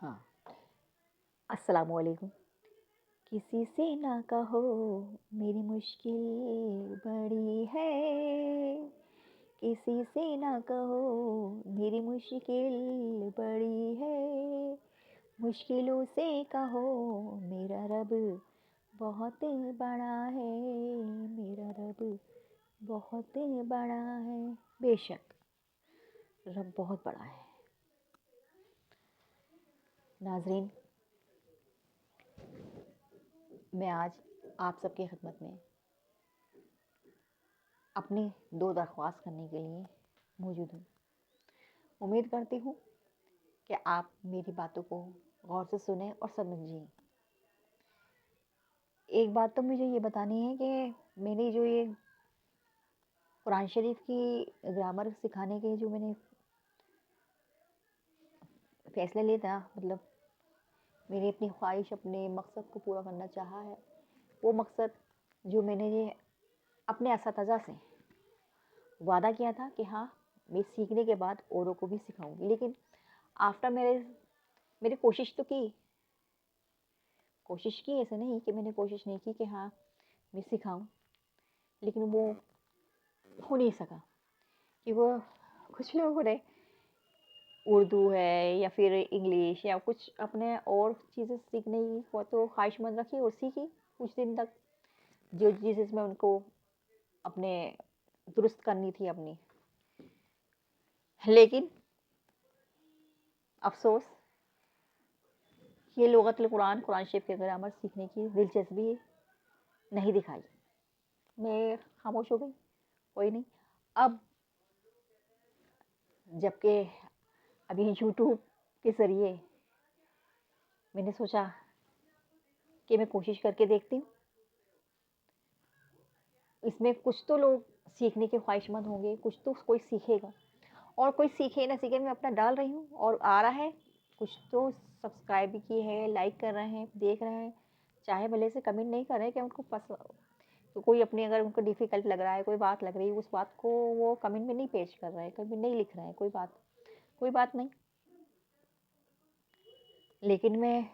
हाँ, अस्सलामुअलैकुम। किसी से ना कहो मेरी मुश्किल बड़ी है, किसी से ना कहो मेरी मुश्किल बड़ी है, मुश्किलों से कहो मेरा रब बहुत बड़ा है, मेरा रब बहुत बड़ा है। बेशक रब बहुत बड़ा है। नाज़रीन, मैं आज आप सबकी खिदमत में अपनी 2 दरख्वास्त करने के लिए मौजूद हूँ। उम्मीद करती हूँ कि आप मेरी बातों को गौर से सुनें और समझें। एक बात तो मुझे ये बतानी है कि मैंने जो ये कुरान शरीफ की ग्रामर सिखाने के जो मैंने फ़ैसला लिया था, मतलब मेरी अपनी ख्वाहिश, अपने मकसद को पूरा करना चाहा है, वो मकसद जो मैंने ये अपने असातिज़ा से वादा किया था कि हाँ, मैं सीखने के बाद औरों को भी सिखाऊँगी। लेकिन आफ्टर मैंने कोशिश की, ऐसा नहीं कि मैंने कोशिश नहीं की कि हाँ, मैं सिखाऊँ, लेकिन वो हो नहीं सका कि वो कुछ लोगों ने उर्दू है या फिर इंग्लिश या कुछ अपने और चीज़ें सीखने की वो तो ख्वाहिशमंद रखी और सीखी कुछ दिन तक, जो जिसमें उनको अपने दुरुस्त करनी थी अपनी। लेकिन अफ़सोस, ये लुग़तुल कुरान, कुरान शरीफ के ग्रामर सीखने की दिलचस्पी नहीं दिखाई। मैं खामोश हो गई, कोई नहीं। अब जबकि अभी यूट्यूब के ज़रिए मैंने सोचा कि मैं कोशिश करके देखती हूँ। इसमें कुछ तो लोग सीखने के ख्वाहिशमंद होंगे, कुछ तो कोई सीखेगा, और कोई सीखे ना सीखे मैं अपना डाल रही हूँ और आ रहा है। कुछ तो सब्सक्राइब भी किए हैं, लाइक कर रहे हैं, देख रहे हैं, चाहे भले से कमेंट नहीं कर रहे हैं कि उनको तो कोई अपनी अगर उनको डिफ़िकल्ट लग रहा है, कोई बात लग रही है, उस बात को वो कमेंट में नहीं पेश कर रहे हैं, कमेंट नहीं लिख रहे हैं, कोई बात नहीं। लेकिन मैं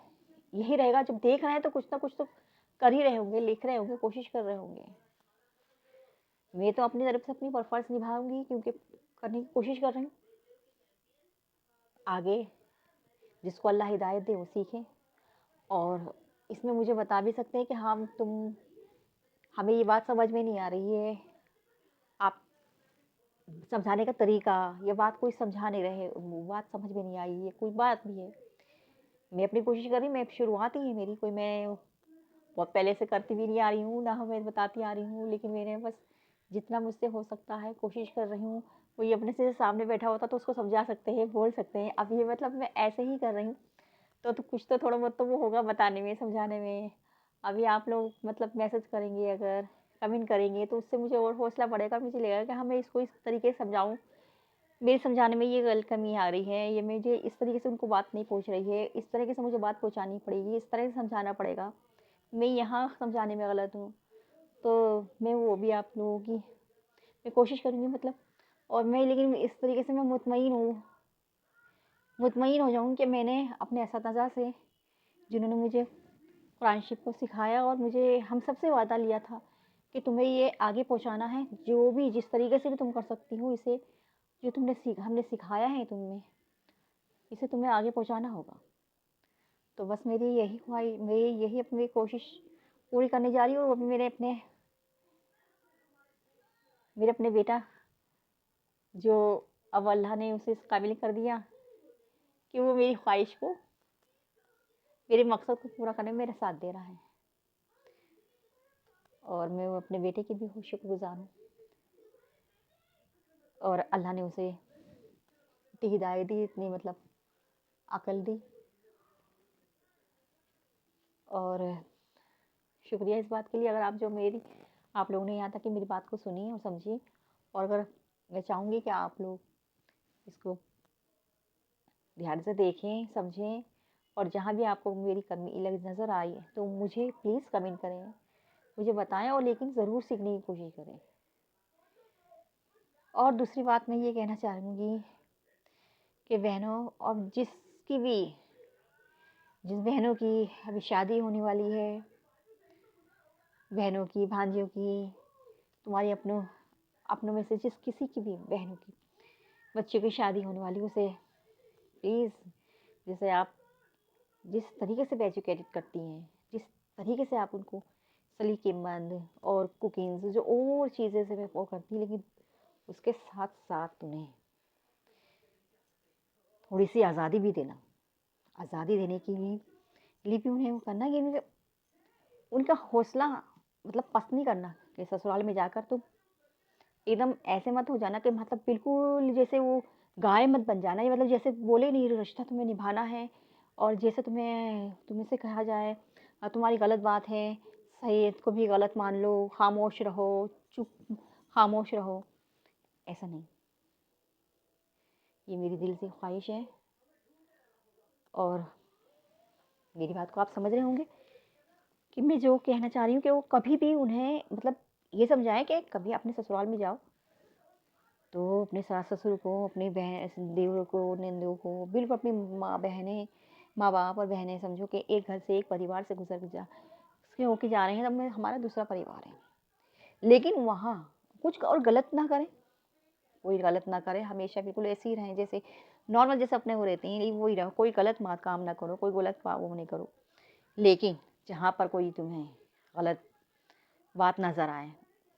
यही रहेगा, जब देख रहे हैं तो कुछ ना कुछ तो कर ही रहे होंगे, लिख रहे होंगे, कोशिश कर रहे होंगे। मैं तो अपनी तरफ से अपनी फ़र्ज़ निभाऊँगी, क्योंकि करने की कोशिश कर रही हूँ। आगे जिसको अल्लाह हिदायत दे वो सीखे, और इसमें मुझे बता भी सकते हैं कि हाँ, हमें ये बात समझ में नहीं आ रही है, आप समझाने का तरीका, ये बात कोई समझा नहीं रहे, वो बात समझ में नहीं आई, ये कोई बात भी है। मैं अपनी कोशिश कर रही हूँ, मैं शुरुआत ही है मेरी, कोई मैं बहुत पहले से करती भी नहीं आ रही हूँ, ना मैं बताती आ रही हूँ, लेकिन मैंने बस जितना मुझसे हो सकता है कोशिश कर रही हूँ। कोई अपने से सामने बैठा होता तो उसको समझा सकते हैं, बोल सकते हैं। अब ये मतलब मैं ऐसे ही कर रही हूँ, तो कुछ तो थोड़ा बहुत तो वो होगा बताने में, समझाने में। अभी आप लोग मतलब मैसेज करेंगे, अगर कमेंट करेंगे, तो उससे मुझे और हौसला बढ़ेगा, मुझे लगेगा कि हाँ, मैं इसको इस तरीके से समझाऊँ, मेरे समझाने में ये कमी आ रही है, ये मुझे इस तरीके से उनको बात नहीं पहुँच रही है, इस तरीके से मुझे बात पहुँचानी पड़ेगी, इस तरह से समझाना पड़ेगा, मैं यहाँ समझाने में गलत हूँ। तो मैं वो भी आप लोगों की मैं कोशिश करूँगी, मतलब, और मैं लेकिन इस तरीके से मैं मुतमईन हो जाऊँ कि मैंने अपने असातिज़ा से, जिन्होंने मुझे कुरान शरीफ को सिखाया, और मुझे हम सबसे वादा लिया था कि तुम्हें ये आगे पहुँचाना है, जो भी जिस तरीके से भी तुम कर सकती हो, इसे जो हमने सिखाया है तुम्हें, इसे तुम्हें आगे पहुँचाना होगा। तो बस मैं यही अपनी कोशिश पूरी करने जा रही हूँ। अभी मेरे अपने बेटा, जो अब अल्लाह ने उसे इस काबिल कर दिया कि वो मेरी ख्वाहिश को, मेरे मकसद को पूरा करने में मेरा साथ दे रहा है, और मैं वो अपने बेटे की भी शुक्रगुज़ार हूँ। और अल्लाह ने उसे इतनी हिदायत दी, इतनी मतलब अकल दी, और शुक्रिया इस बात के लिए, अगर आप लोगों ने यहाँ तक कि मेरी बात को सुनी और समझी। और अगर मैं चाहूँगी कि आप लोग इसको ध्यान से देखें, समझें, और जहाँ भी आपको मेरी कमी लग नज़र आई तो मुझे प्लीज़ कमेंट करें, मुझे बताएं, और लेकिन ज़रूर सीखने की कोशिश करें। और दूसरी बात मैं ये कहना चाहूँगी कि बहनों, और जिसकी भी जिन बहनों की अभी शादी होने वाली है, बहनों की, भांजियों की, तुम्हारी अपनों अपनों में से जिस किसी की भी बहनों की बच्चों की शादी होने वाली, उसे प्लीज़, जैसे आप जिस तरीके से एजुकेटेड करती हैं, जिस तरीके से आप उनको सलीकेमंद और कुकिंग जो और चीज़ें से वो करती हैं, लेकिन उसके साथ साथ उन्हें थोड़ी सी आज़ादी भी देना। आज़ादी देने के लिए भी उन्हें वो करना कि उनका हौसला मतलब पस्त नहीं करना कि ससुराल में जाकर तुम एकदम ऐसे मत हो जाना कि मतलब बिल्कुल जैसे वो गाय मत बन जाना। ये मतलब जैसे बोले नहीं, रिश्ता तुम्हें निभाना है और जैसे तुम्हें से कहा जाए तुम्हारी गलत बात है, सही है, इसको भी गलत मान लो, खामोश रहो, चुप खामोश रहो। ऐसा नहीं, ये मेरी दिल से ख्वाहिश है और मेरी बात को आप समझ रहे होंगे कि मैं जो कहना चाह रही हूँ कि वो कभी भी उन्हें मतलब ये समझाएं कि कभी अपने ससुराल में जाओ तो अपने सास ससुर को, अपनी बहन देवर को, नंदों को, बिल्कुल अपनी माँ बहनें, माँ बाप और बहनें समझो कि एक घर से, एक परिवार से गुजर जा के होके जा रहे हैं, तब में हमारा दूसरा परिवार है। लेकिन वहाँ कुछ और गलत ना करें, कोई गलत ना करे, हमेशा बिल्कुल ऐसे ही रहें जैसे नॉर्मल, जैसे अपने वो रहते हैं वही रहो, कोई गलत काम ना करो, कोई गलत वो नहीं करो। लेकिन जहाँ पर कोई तुम्हें गलत बात नज़र आए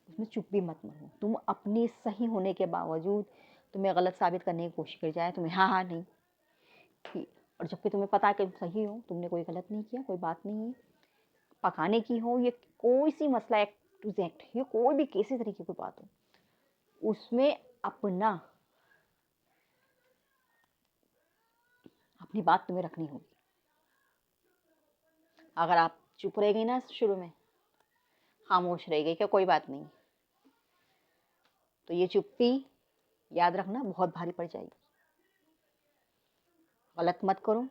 उसमें चुप भी मत रहो। तुम अपनी सही होने के बावजूद तुम्हें गलत साबित करने की कोशिश कर जाए, तुम्हें हाँ हाँ नहीं ठीक, और जबकि तुम्हें पता है कि तुम सही हो, तुमने कोई गलत नहीं किया, कोई बात नहीं है पकाने की हो, ये कोई सी मसला एक्ट टू जेड, ये कोई भी किसी तरीके की बात हो, उसमें अपनी बात तुम्हें रखनी होगी। अगर आप चुप रह गई ना शुरू में, खामोश रह गई क्या कोई बात नहीं, तो ये चुप्पी याद रखना बहुत भारी पड़ जाएगी। गलत मत करो,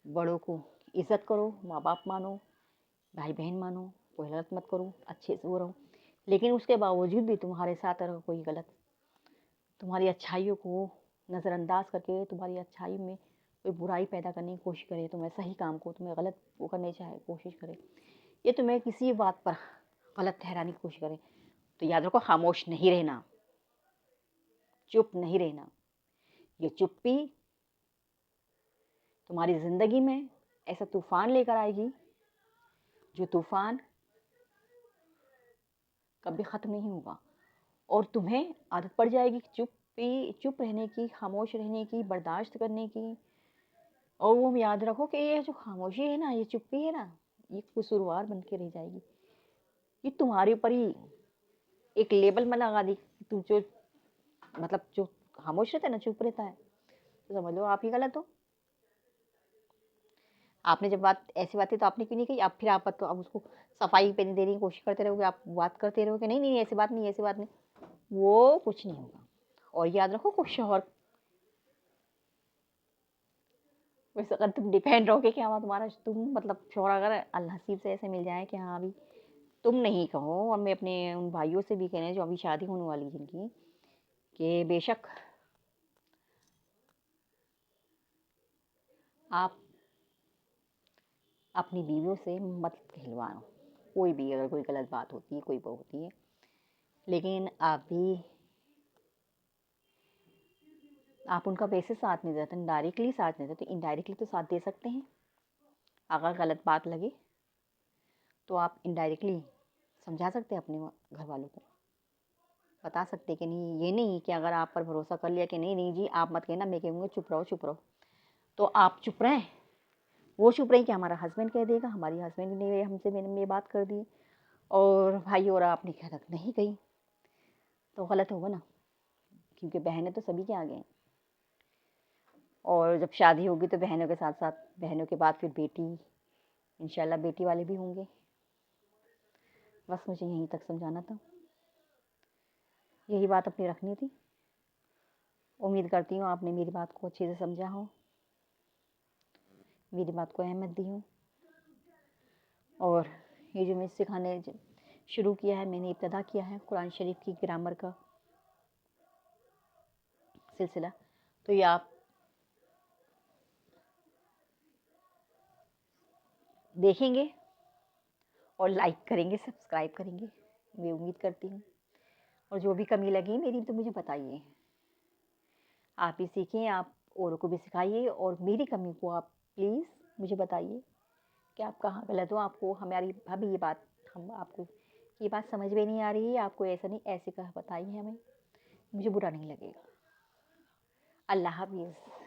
बड़ों को इज्जत करो, माँ बाप मानो, भाई बहन मानो, कोई गलत मत करो, अच्छे से वो रहो। लेकिन उसके बावजूद भी तुम्हारे साथ अगर कोई गलत तुम्हारी अच्छाइयों को नज़रअंदाज करके तुम्हारी अच्छाई में कोई बुराई पैदा करने की कोशिश करे, तुम्हें सही काम को तुम्हें गलत वो करने चाहे कोशिश करे, ये तुम्हें किसी बात पर गलत ठहराने की कोशिश करे, तो याद रखो खामोश नहीं रहना, चुप नहीं रहना। ये चुप्पी तुम्हारी ज़िंदगी में ऐसा तूफान लेकर आएगी जो तूफान कभी ख़त्म नहीं होगा, और तुम्हें आदत पड़ जाएगी चुप रहने की, खामोश रहने की, बर्दाश्त करने की। और वो याद रखो कि ये जो खामोशी है ना, ये चुप्पी है ना, ये कसूरवार बन के रह जाएगी। ये तुम्हारे ऊपर ही एक लेबल में लगा दी, तुम जो मतलब जो खामोश रहता है ना, चुप रहता है, तो समझ लो आप ही गलत हो। आपने जब ऐसी बातें तो आपने क्यों नहीं कही, अब फिर आप तो अब उसको सफाई पे देने की कोशिश करते रहोगे, आप बात करते रहोगे नहीं नहीं ऐसी बात नहीं, ऐसी बात नहीं, वो कुछ नहीं होगा। और याद रखो कुछ शौहर, वैसे अगर तुम डिपेंड रहोगे कि हाँ तुम्हारा तुम मतलब शौहर अगर अल्लाह नसीब से ऐसे मिल जाए कि हाँ अभी तुम नहीं कहो, और मैं अपने उन भाइयों से भी कहने जो अभी शादी होने वाली है जिनकी, कि बेशक आप अपनी बीवियों से मत कहलवाओ, कोई भी अगर कोई गलत बात होती है, कोई वो होती है, लेकिन आप उनका वैसे साथ नहीं देते, डायरेक्टली साथ नहीं देते, इनडायरेक्टली तो साथ दे सकते हैं। अगर गलत बात लगे तो आप इनडायरेक्टली समझा सकते हैं अपने घर वालों को, बता सकते कि नहीं, ये नहीं कि अगर आप पर भरोसा कर लिया कि नहीं नहीं जी आप मत कहना, मैं कहूँगी चुप रहो चुप रहो, तो आप चुप रहें। वो चुप रही कि हमारा हस्बैंड कह देगा, हमारी हस्बैंड ने हमसे मैंने ये बात कर दी, और भाई और आपने कह तक नहीं कही, तो गलत होगा ना, क्योंकि बहनें तो सभी के आगे हैं। और जब शादी होगी तो बहनों के साथ साथ बहनों के बाद फिर बेटी, इंशाल्लाह बेटी वाले भी होंगे। बस मुझे यहीं तक समझाना था, यही बात अपनी रखनी थी। उम्मीद करती हूँ आपने मेरी बात को अच्छे से समझा हो, मेरी बात को अहमियत दी हो, और ये जो मैं सिखाने शुरू किया है, मैंने इब्तिदा किया है कुरान शरीफ की ग्रामर का सिलसिला, तो ये आप देखेंगे और लाइक करेंगे, सब्सक्राइब करेंगे, मैं उम्मीद करती हूँ। और जो भी कमी लगी मेरी तो मुझे बताइए। आप भी सीखें, आप औरों को भी सिखाइए, और मेरी कमी को आप प्लीज़ मुझे बताइए कि आप कहाँ गलत हो। आपको हमारी भाभी ये बात, हम आपको ये बात समझ में नहीं आ रही है, आपको ऐसा नहीं ऐसे कहा बताइए हमें, मुझे बुरा नहीं लगेगा। अल्लाह हाफ़िज़।